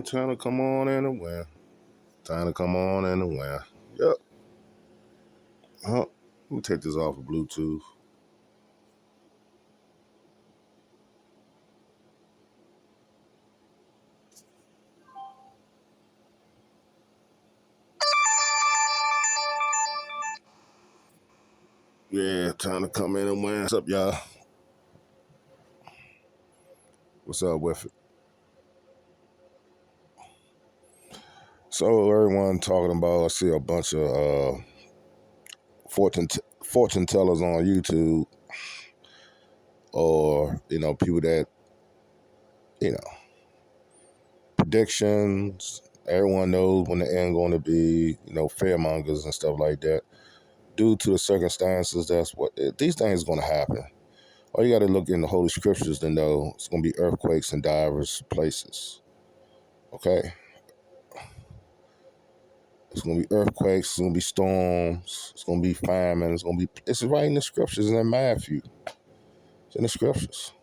Time to come on in and win. Time to come on in and win. Yep. Let me take this off of Bluetooth. Yeah, time to come in and win. What's up, y'all? What's up with it? So everyone talking about, I see a bunch of fortune tellers on YouTube, or people that predictions. Everyone knows when the end going to be. Fearmongers and stuff like that. Due to the circumstances, that's what these things going to happen. All you got to look in the Holy Scriptures to know it's going to be earthquakes in diverse places. Okay? It's going to be earthquakes, it's going to be storms, it's going to be famine, it's right in the Scriptures, and in Matthew. It's in the Scriptures.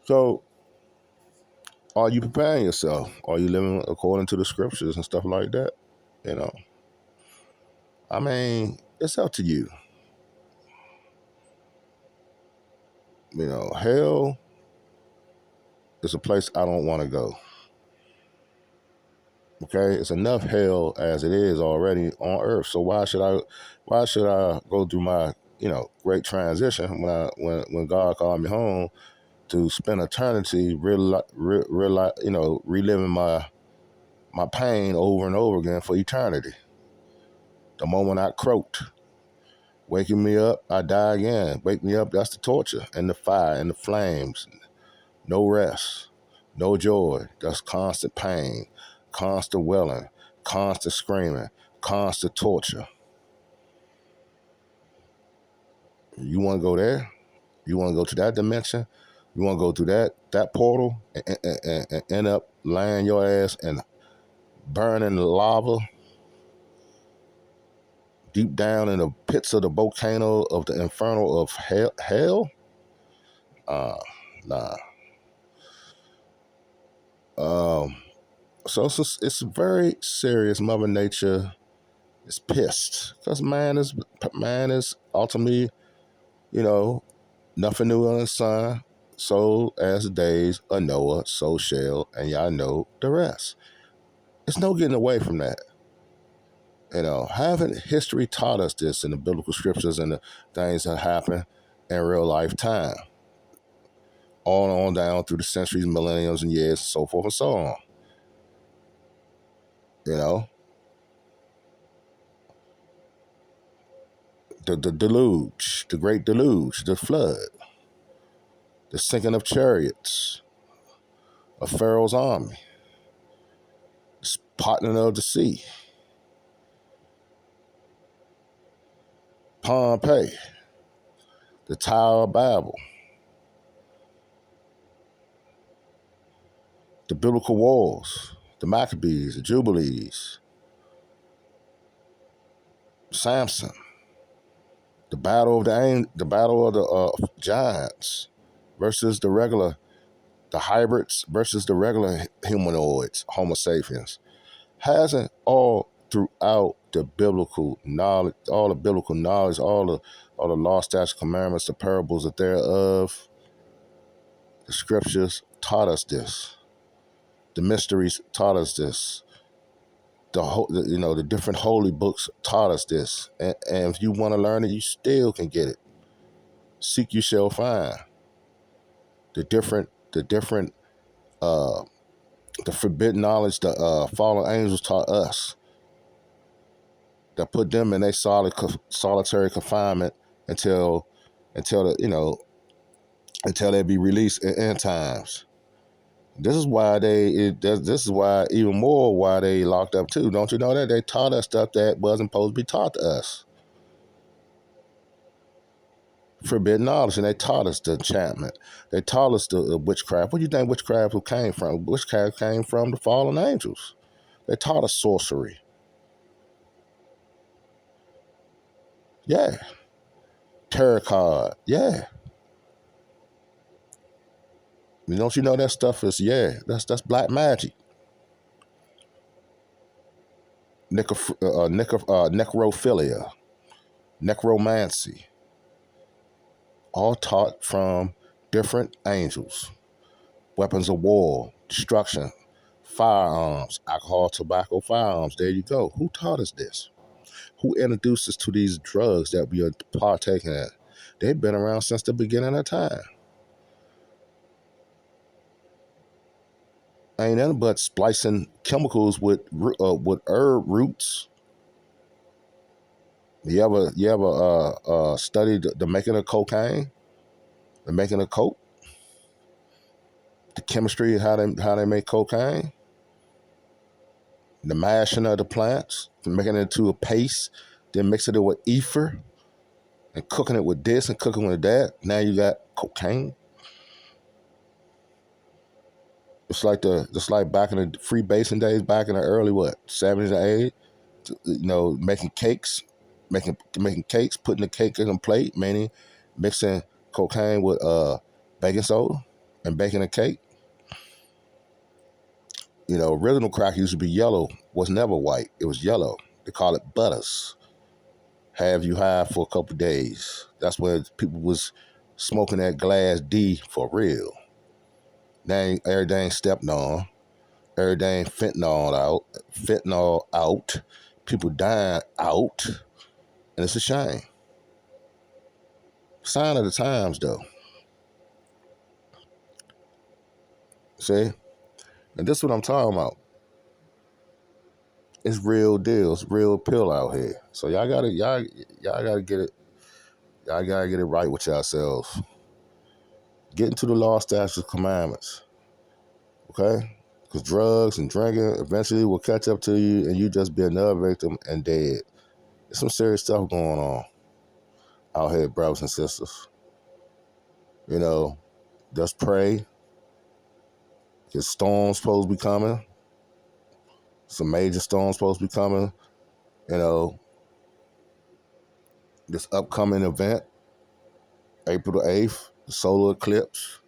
So, are you preparing yourself? Are you living according to the Scriptures and stuff like that? I mean, it's up to you. Hell is a place I don't want to go. Okay, it's enough hell as it is already on earth. So why should I go through my great transition when God called me home to spend eternity reliving my pain over and over again for eternity? The moment I croaked, waking me up, I die again. Wake me up, that's the torture and the fire and the flames. No rest, no joy. That's constant pain, constant wailing, constant screaming, constant torture. You want to go there? You want to go to that dimension? You want to go through that portal and end up laying your ass and burning the lava deep down in the pits of the volcano of the inferno of hell? Nah. So it's very serious. Mother Nature is pissed because man is ultimately, nothing new under the sun. So as the days of Noah, so shall, and y'all know the rest. There's no getting away from that. Haven't history taught us this in the biblical scriptures and the things that happen in real life time? On down through the centuries, millenniums, and years, and so forth and so on. You know, the deluge, the great deluge, the flood, the sinking of chariots, of Pharaoh's army, the parting of the sea, Pompeii, the Tower of Babel, the biblical wars, the Maccabees, the Jubilees, Samson, the battle of the giants versus the hybrids versus the regular humanoids, Homo sapiens, hasn't all throughout the biblical knowledge, all the law, statutes, commandments, the parables that thereof, the scriptures taught us this. The mysteries taught us this. The different holy books taught us this. And if you want to learn it, you still can get it. Seek, you shall find. The forbidden knowledge the fallen angels taught us, that put them in a solitary confinement until until they be released in end times. This is why this is why even more why they locked up too. Don't you know that they taught us stuff that wasn't supposed to be taught to us? Forbidden knowledge, and they taught us the enchantment. They taught us the witchcraft. What do you think witchcraft came from? Witchcraft came from the fallen angels. They taught us sorcery. Yeah. Tarot card. Yeah. Don't you know that stuff is, that's black magic. Necrophilia, necromancy, all taught from different angels. Weapons of war, destruction, firearms, alcohol, tobacco, firearms. There you go. Who taught us this? Who introduced us to these drugs that we are partaking in? They've been around since the beginning of time. Ain't nothing but splicing chemicals with herb roots. You ever studied the making of cocaine, the making of coke, the chemistry of how they make cocaine, the mashing of the plants, making it into a paste, then mixing it with ether and cooking it with this and cooking with that. Now you got cocaine. It's like back in the free basin days, back in the early 70s and 80s. Making cakes, making cakes, putting the cake in a plate, meaning mixing cocaine with baking soda and baking a cake. Original crack used to be yellow, was never white. It was yellow. They call it butters. Have you high for a couple days. That's when people was smoking that glass D for real. Now everything stepped on. Everything fentanyl out. People dying out. And it's a shame. Sign of the times, though. See? And this is what I'm talking about. It's real deal. It's real pill out here. So y'all gotta get it. Y'all gotta get it right with yourselves. Get into the law, statutes, commandments. Okay? Because drugs and drinking eventually will catch up to you and you just be another victim and dead. There's some serious stuff going on out here, brothers and sisters. Just pray. Because storms supposed to be coming. Some major storms supposed to be coming. This upcoming event, April the 8th, the solar eclipse.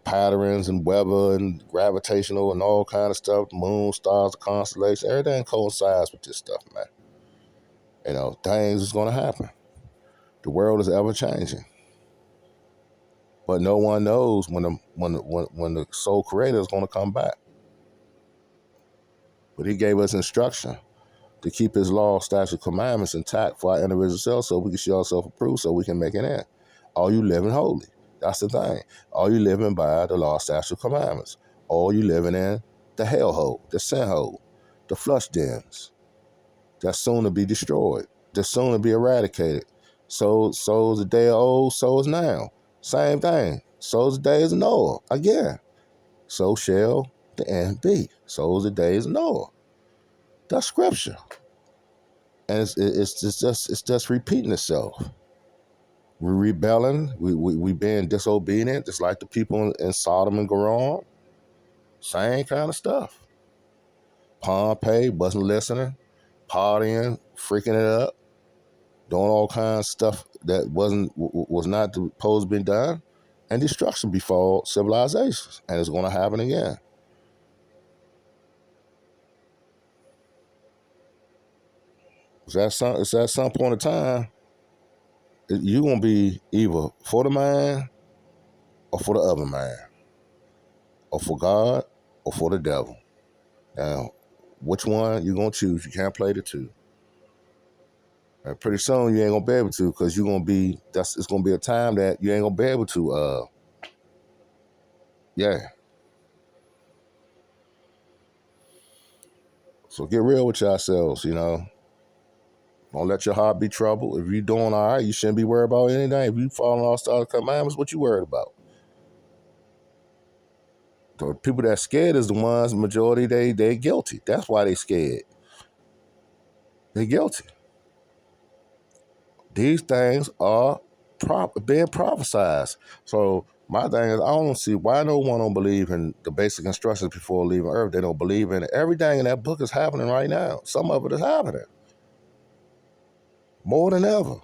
Patterns and weather and gravitational and all kind of stuff. The moon, stars, the constellations, everything coincides with this stuff, man. Things is going to happen. The world is ever changing. But no one knows when the soul creator is going to come back. But he gave us instruction to keep his law, statutes, commandments intact for our individual selves so we can show ourselves approved so we can make it in. Are you living holy? That's the thing. Are you living by the law, statutes, commandments? Or are you living in the hellhole, the sin hole, the flush dens that's soon to be destroyed, that's soon to be eradicated? So is the day of old, so is now. Same thing. So is the days of Noah. Again. So shall the end be. So is the days of Noah. That's scripture. And it's just repeating itself. We're rebelling. We being disobedient, just like the people in Sodom and Gomorrah. Same kind of stuff. Pompeii wasn't listening, partying, freaking it up, doing all kinds of stuff that was not supposed to be done, and destruction befall civilizations, and it's going to happen again. It's at some point in time, you're going to be either for the man or for the other man, or for God or for the devil. Now, which one you're going to choose? You can't play the two. And pretty soon you ain't going to be able to, because it's going to be a time that you ain't going to be able to, So get real with yourselves, Don't let your heart be troubled. If you're doing all right, you shouldn't be worried about anything. If you following all the commandments, what you worried about? The people that's scared is the ones, the majority, they're guilty. That's why they scared. They're guilty. These things are being prophesized. So my thing is, I don't see why no one don't believe in the basic instructions before leaving Earth. They don't believe in it. Everything in that book is happening right now. Some of it is happening. More than ever.